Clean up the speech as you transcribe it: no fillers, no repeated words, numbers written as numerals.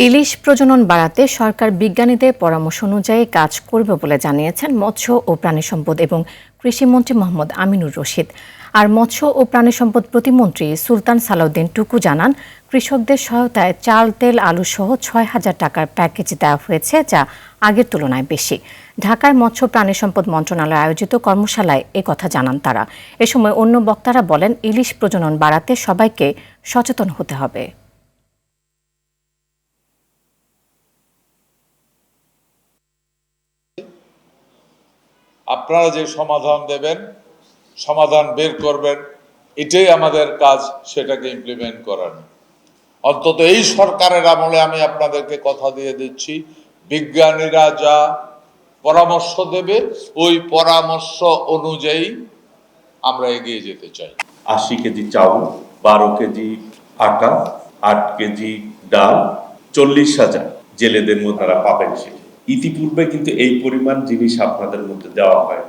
ইলিশ প্রজনন বাড়াতে সরকার বিজ্ঞানীদের পরামর্শ অনুযায়ী কাজ করবে বলে জানিয়েছেন মৎস্য ও প্রাণী সম্পদ এবং কৃষিমন্ত্রী মোহাম্মদ আমিনুর রশিদ। আর মৎস্য ও প্রাণী সম্পদ প্রতিমন্ত্রী সুলতান সালাউদ্দিন টুকু জানান, কৃষকদের সহায়তায় চাল, তেল, আলু সহ ৬,০০০ টাকার প্যাকেজ দেওয়া হয়েছে, যা আগের তুলনায় বেশি। ঢাকায় মৎস্য প্রাণী সম্পদ মন্ত্রণালয় আয়োজিত কর্মশালায় কথা জানান তারা। এ সময় অন্য বক্তারা বলেন, ইলিশ প্রজনন বাড়াতে সবাইকে সচেতন হতে হবে। আপনারা যে সমাধান দেবেন, সমাধান বের করবেন, এটাই আমাদের কাজ, সেটাকে ইমপ্লিমেন্ট করানো। অন্তত এই সরকারের আমলে আমি আপনাদেরকে কথা দিয়ে দিচ্ছি, বিজ্ঞানীরা যা পরামর্শ দেবে ওই পরামর্শ অনুযায়ী আমরা এগিয়ে যেতে চাই। ৮০ কেজি চাউল, ১২ কেজি আটা, ৮ কেজি ডাল, ৪০,০০০ জেলেদের মধ্যে তারা পাবেন। সেটি ইতিপূর্বে কিন্তু এই পরিমাণ জিনিস আপনাদের মধ্যে দেওয়া হয়।